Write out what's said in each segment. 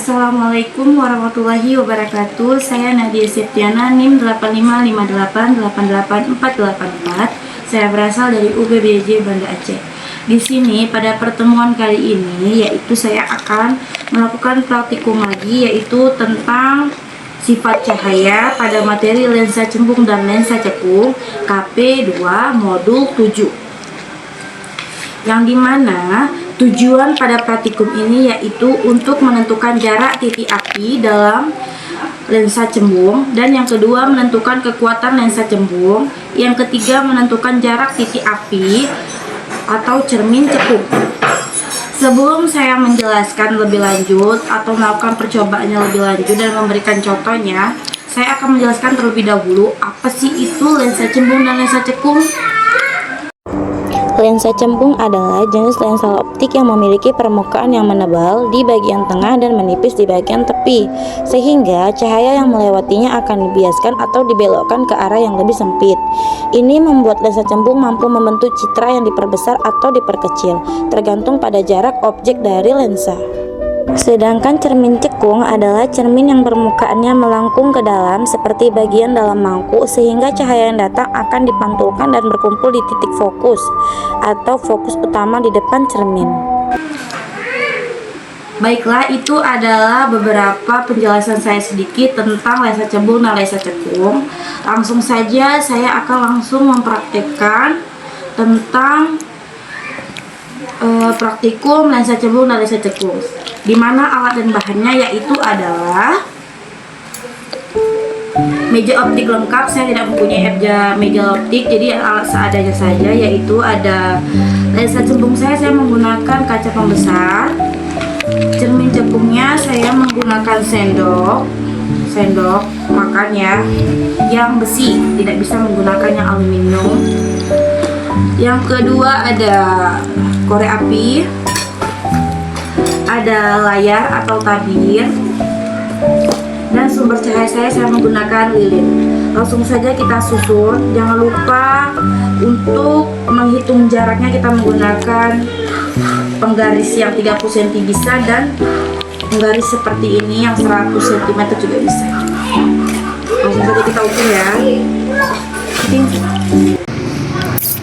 Assalamualaikum warahmatullahi wabarakatuh. Saya Nadia Septiana, NIM 8558884844. Saya berasal dari UPBJ Banda Aceh. Di sini pada pertemuan kali ini yaitu saya akan melakukan praktikum lagi, yaitu tentang sifat cahaya pada materi lensa cembung dan lensa cekung KP2 modul 7. Yang dimana tujuan pada praktikum ini yaitu untuk menentukan jarak titik api dalam lensa cembung, dan yang kedua menentukan kekuatan lensa cembung, yang ketiga menentukan jarak titik api atau cermin cekung. Sebelum saya menjelaskan lebih lanjut atau melakukan percobaannya lebih lanjut dan memberikan contohnya, saya akan menjelaskan terlebih dahulu apa sih itu lensa cembung dan lensa cekung. Lensa cembung adalah jenis lensa optik yang memiliki permukaan yang menebal di bagian tengah dan menipis di bagian tepi, sehingga cahaya yang melewatinya akan dibiaskan atau dibelokkan ke arah yang lebih sempit. Ini membuat lensa cembung mampu membentuk citra yang diperbesar atau diperkecil, tergantung pada jarak objek dari lensa. Sedangkan cermin cekung adalah cermin yang permukaannya melengkung ke dalam seperti bagian dalam mangkuk, sehingga cahaya yang datang akan dipantulkan dan berkumpul di titik fokus atau fokus utama di depan cermin. Baiklah, itu adalah beberapa penjelasan saya sedikit tentang lensa cembung dan lensa cekung. Langsung saja saya akan langsung mempraktekkan tentang praktikum lensa cembung dan lensa cekung, di mana alat dan bahannya yaitu adalah meja optik lengkap. Saya tidak mempunyai meja optik, jadi alat seadanya saja, yaitu ada lensa cembung saya menggunakan kaca pembesar. Cermin cekungnya saya menggunakan sendok makan ya, yang besi, tidak bisa menggunakan yang aluminium. Yang kedua ada korek api, ada layar atau tabir, dan sumber cahaya saya menggunakan lilin. Langsung saja kita susun. Jangan lupa untuk menghitung jaraknya, kita menggunakan penggaris yang 30 cm bisa, dan penggaris seperti ini yang 100 cm juga bisa. Langsung saja kita ukur ya.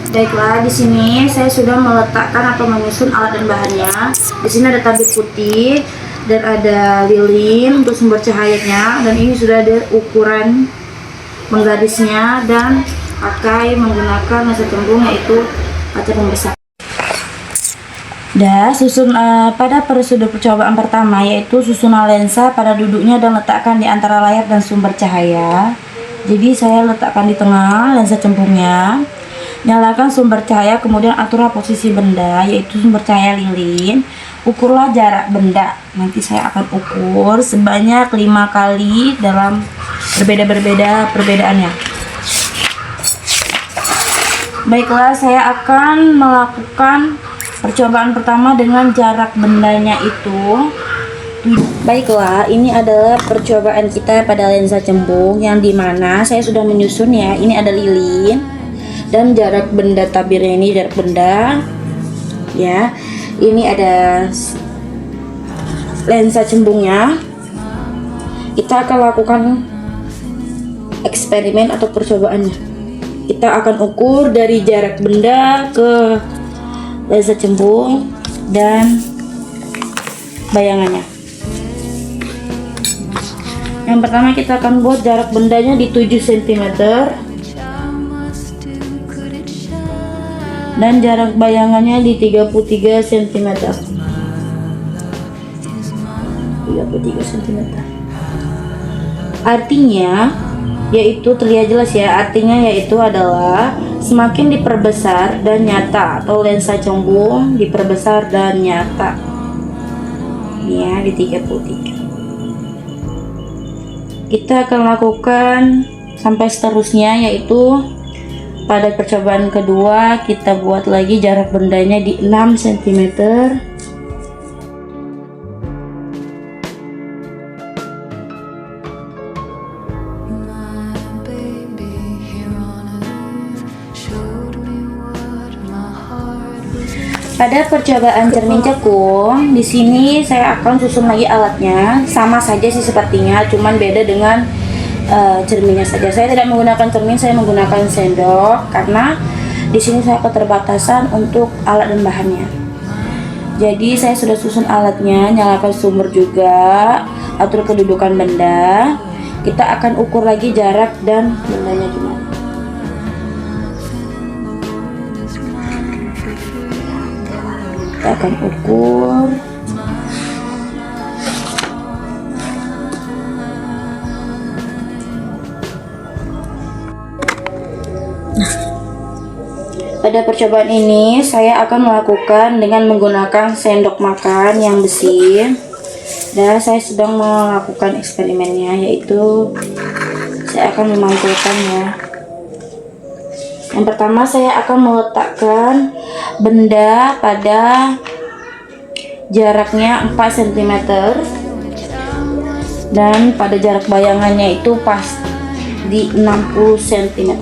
Baiklah, di sini saya sudah meletakkan atau menyusun alat dan bahannya. Di sini ada tabir putih dan ada lilin untuk sumber cahayanya, dan ini sudah ada ukuran penggarisnya, dan pakai menggunakan lensa cembung yaitu kaca pembesar. Pada prosedur percobaan pertama yaitu susunan lensa pada duduknya dan letakkan di antara layar dan sumber cahaya. Jadi saya letakkan di tengah lensa cembungnya. Nyalakan sumber cahaya, kemudian aturlah posisi benda yaitu sumber cahaya lilin. Ukurlah jarak benda. Nanti saya akan ukur sebanyak 5 kali dalam berbeda-berbeda perbedaannya. Baiklah, saya akan melakukan percobaan pertama dengan jarak bendanya itu. Baiklah, ini adalah percobaan kita pada lensa cembung, yang dimana saya sudah menyusun ya. Ini ada lilin dan jarak benda tabirnya, ini jarak benda ya. Ini ada lensa cembungnya. Kita akan lakukan eksperimen atau percobaannya. Kita akan ukur dari jarak benda ke lensa cembung dan bayangannya. Yang pertama kita akan buat jarak bendanya di 7 cm dan jarak bayangannya di 33 cm. 33 cm. Artinya yaitu terlihat jelas ya, artinya yaitu adalah semakin diperbesar dan nyata, atau lensa cembung diperbesar dan nyata. Ini ya, di 33. Kita akan lakukan sampai seterusnya, yaitu pada percobaan kedua kita buat lagi jarak bendanya di 6 cm. Pada percobaan cermin cekung, di sini saya akan susun lagi alatnya, sama saja sih sepertinya, cuman beda dengan cerminnya saja. Saya tidak menggunakan cermin, saya menggunakan sendok karena di sini saya keterbatasan untuk alat dan bahannya. Jadi saya sudah susun alatnya, nyalakan sumber juga, atur kedudukan benda. Kita akan ukur lagi jarak dan bendanya gimana. Kita akan ukur. Pada percobaan ini saya akan melakukan dengan menggunakan sendok makan yang besi. Dan saya sedang melakukan eksperimennya, yaitu saya akan memantulkannya. Yang pertama saya akan meletakkan benda pada jaraknya 4 cm dan pada jarak bayangannya itu pas di 60 cm.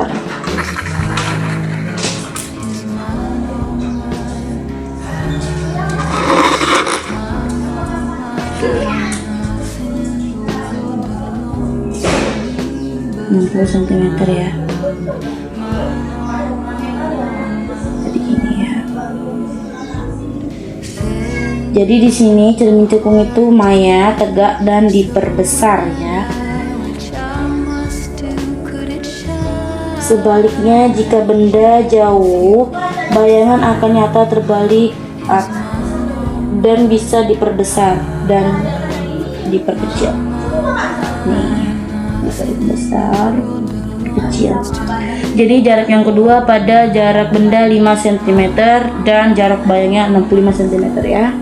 cm ya. Jadi ini ya. Jadi di sini cermin cekung itu maya, tegak dan diperbesar ya. Sebaliknya jika benda jauh, bayangan akan nyata terbalik dan bisa diperbesar dan diperkecil. Nih, bisa diperbesar, kecil. Jadi jarak yang kedua pada jarak benda 5 cm dan jarak bayangnya 65 cm ya.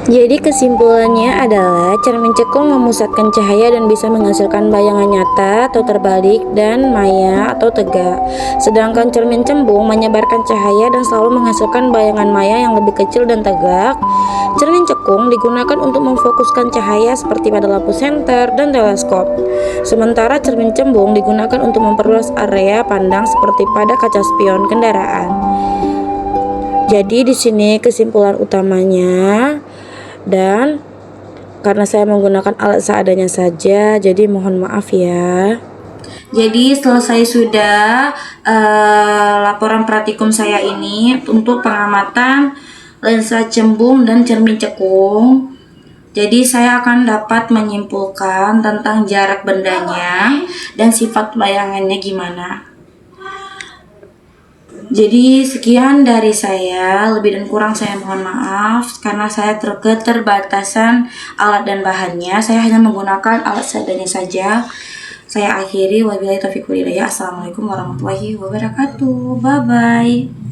Jadi kesimpulannya adalah cermin cekung memusatkan cahaya dan bisa menghasilkan bayangan nyata atau terbalik dan maya atau tegak. Sedangkan cermin cembung menyebarkan cahaya dan selalu menghasilkan bayangan maya yang lebih kecil dan tegak. Cermin cekung digunakan untuk memfokuskan cahaya seperti pada lampu senter dan teleskop. Sementara cermin cembung digunakan untuk memperluas area pandang seperti pada kaca spion kendaraan. Jadi di sini kesimpulan utamanya. Dan karena saya menggunakan alat seadanya saja, jadi mohon maaf ya. Jadi selesai sudah laporan praktikum saya ini untuk pengamatan lensa cembung dan cermin cekung. Jadi saya akan dapat menyimpulkan tentang jarak bendanya dan sifat bayangannya gimana. Jadi sekian dari saya, lebih dan kurang saya mohon maaf karena saya keterbatasan alat dan bahannya. Saya hanya menggunakan alat seadanya saja. Saya akhiri, wabillahi taufiq wal hidayah. Assalamualaikum warahmatullahi wabarakatuh. Bye bye.